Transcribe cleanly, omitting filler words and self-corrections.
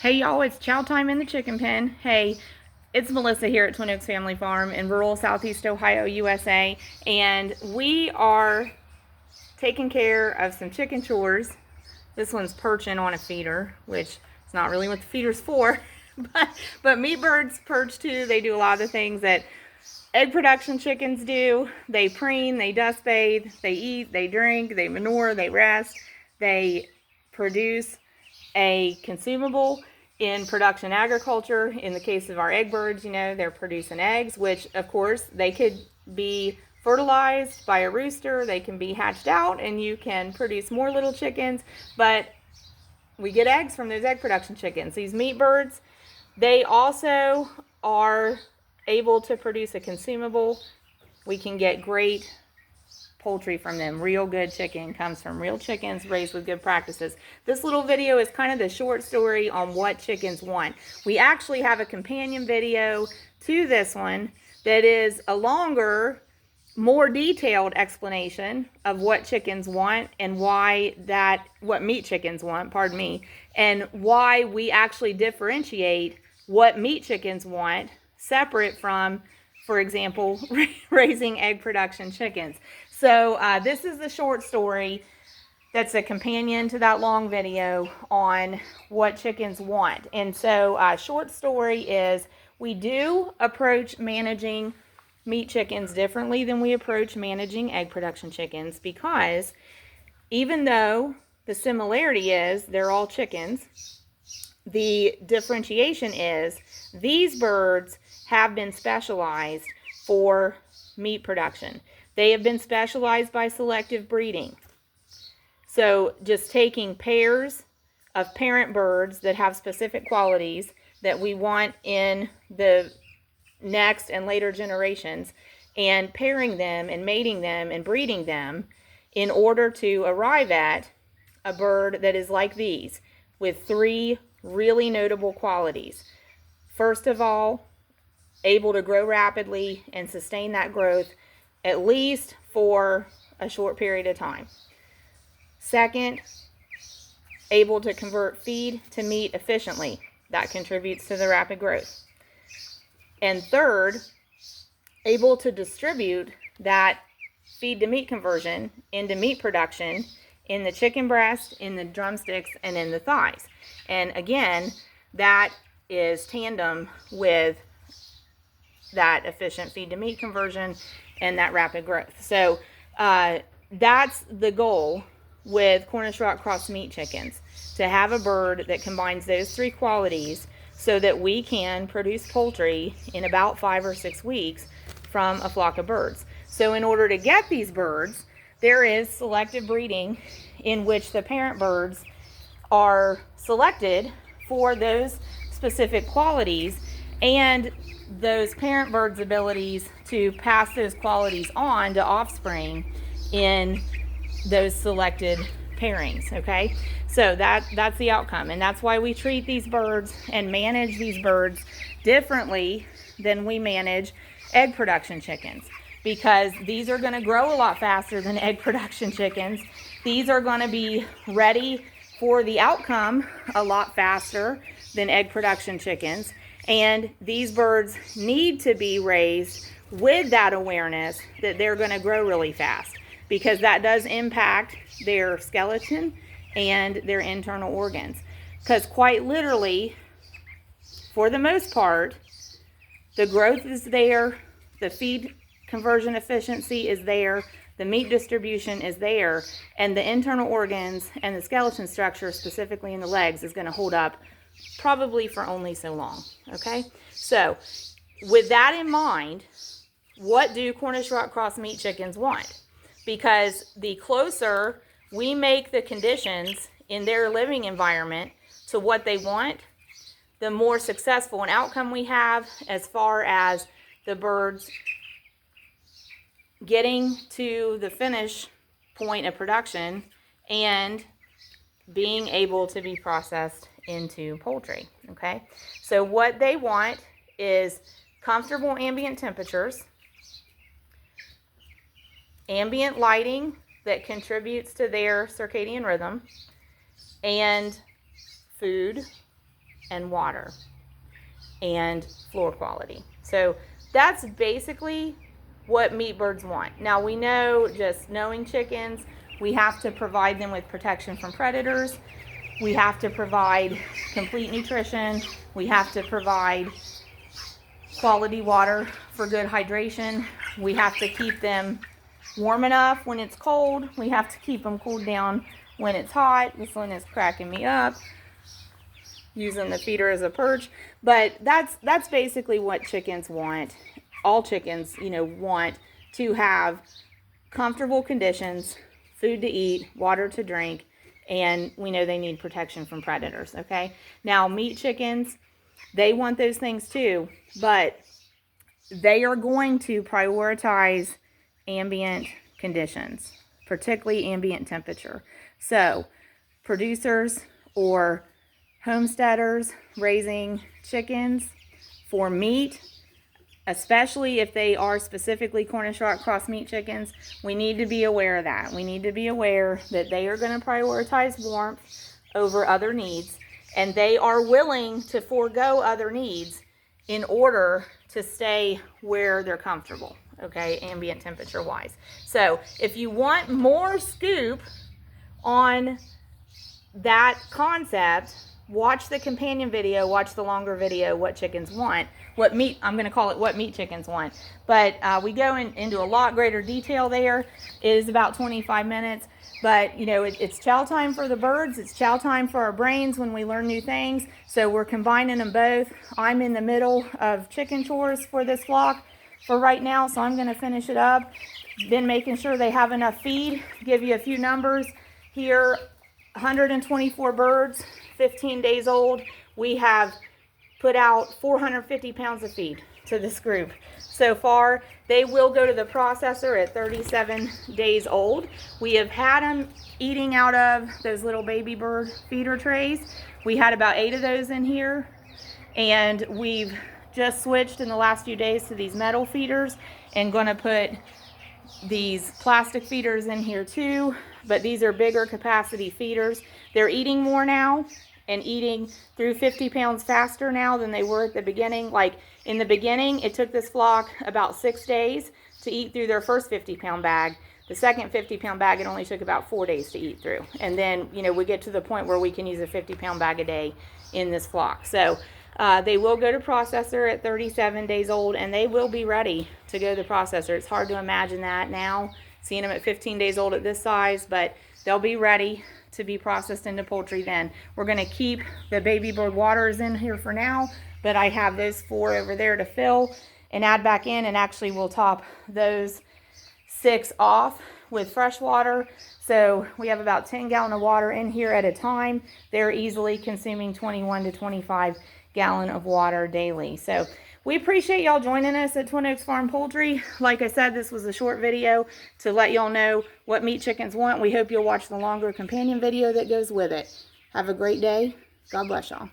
Hey y'all, it's chow time in the chicken pen. Hey, it's Melissa here at Twin Oaks Family Farm in rural Southeast Ohio, USA, and we are taking care of some chicken chores. This one's perching on a feeder, which is not really what the feeder's for, but meat birds perch too. They do a lot of the things that egg production chickens do. They preen, they dust bathe, they eat, they drink, they manure, they rest, they produce a consumable in production agriculture. In the case of our egg birds, they're producing eggs, which of course they could be fertilized by a rooster. They can be hatched out and you can produce more little chickens, but we get eggs from those egg production chickens. These meat birds, they also are able to produce a consumable. We can get great poultry from them. Real good chicken comes from real chickens raised with good practices. This little video is kind of the short story on what chickens want. We actually have a companion video to this one that is a longer, more detailed explanation of what chickens want and what meat chickens want, pardon me, and why we actually differentiate what meat chickens want separate from, for example, raising egg production chickens. So this is the short story that's a companion to that long video on what chickens want. And so short story is we do approach managing meat chickens differently than we approach managing egg production chickens, because even though the similarity is they're all chickens, the differentiation is these birds have been specialized for meat production. They have been specialized by selective breeding. So just taking pairs of parent birds that have specific qualities that we want in the next and later generations and pairing them and mating them and breeding them in order to arrive at a bird that is like these with three really notable qualities. First of all, able to grow rapidly and sustain that growth at least for a short period of time. Second, able to convert feed to meat efficiently. That contributes to the rapid growth. And third, able to distribute that feed to meat conversion into meat production in the chicken breast, in the drumsticks, and in the thighs. And again, that is tandem with that efficient feed to meat conversion and that rapid growth. So that's the goal with Cornish rock cross meat chickens, to have a bird that combines those three qualities so that we can produce poultry in about 5 or 6 weeks from a flock of birds. So in order to get these birds, there is selective breeding in which the parent birds are selected for those specific qualities and those parent birds' abilities to pass those qualities on to offspring in those selected pairings, okay? So that's the outcome, and that's why we treat these birds and manage these birds differently than we manage egg production chickens, because these are going to grow a lot faster than egg production chickens. These are going to be ready for the outcome a lot faster than egg production chickens. And these birds need to be raised with that awareness that they're going to grow really fast, because that does impact their skeleton and their internal organs. Because quite literally, for the most part, the growth is there, the feed conversion efficiency is there, the meat distribution is there, and the internal organs and the skeleton structure, specifically in the legs, is going to hold up probably for only so long, okay? So with that in mind, what do Cornish rock cross meat chickens want? Because the closer we make the conditions in their living environment to what they want, the more successful an outcome we have as far as the birds getting to the finish point of production and being able to be processed into poultry, okay? So what they want is comfortable ambient temperatures, ambient lighting that contributes to their circadian rhythm, and food and water and floor quality. So that's basically what meat birds want. Now we know, just knowing chickens, we have to provide them with protection from predators. We have to provide complete nutrition. We have to provide quality water for good hydration. We have to keep them warm enough when it's cold. We have to keep them cooled down when it's hot. This one is cracking me up, using the feeder as a perch. But that's basically what chickens want. All chickens, want to have comfortable conditions, food to eat, water to drink, and we know they need protection from predators, okay? Now, meat chickens, they want those things too, but they are going to prioritize ambient conditions, particularly ambient temperature. So, producers or homesteaders raising chickens for meat, especially if they are specifically Cornish rock cross meat chickens, we need to be aware of that. We need to be aware that they are going to prioritize warmth over other needs, and they are willing to forego other needs in order to stay where they're comfortable, okay, ambient temperature wise. So if you want more scoop on that concept, watch the companion video, watch the longer video, what chickens want, what meat, I'm going to call it what meat chickens want. But we go into a lot greater detail there. It is about 25 minutes. But, it's chow time for the birds. It's chow time for our brains when we learn new things. So we're combining them both. I'm in the middle of chicken chores for this flock for right now, so I'm going to finish it up. Been making sure they have enough feed. Give you a few numbers here. 124 birds, 15 days old. We have put out 450 pounds of feed to this group so far. They will go to the processor at 37 days old. We have had them eating out of those little baby bird feeder trays. We had about 8 of those in here, and we've just switched in the last few days to these metal feeders and going to put these plastic feeders in here too, but these are bigger capacity feeders. They're eating more now and eating through 50 pounds faster now than they were at the beginning. Like in the beginning, it took this flock about 6 days to eat through their first 50-pound bag. The second 50-pound bag, it only took about 4 days to eat through. And then, we get to the point where we can use a 50-pound bag a day in this flock. So they will go to processor at 37 days old, and they will be ready to go to the processor. It's hard to imagine that now, seeing them at 15 days old at this size, but they'll be ready to be processed into poultry then. We're going to keep the baby bird waters in here for now, but I have those 4 over there to fill and add back in, and actually we'll top those 6 off with fresh water. So we have about 10 gallons of water in here at a time. They're easily consuming 21 to 25 gallons of water daily. So we appreciate y'all joining us at Twin Oaks Farm Poultry. Like I said, this was a short video to let y'all know what meat chickens want. We hope you'll watch the longer companion video that goes with it. Have a great day. God bless y'all.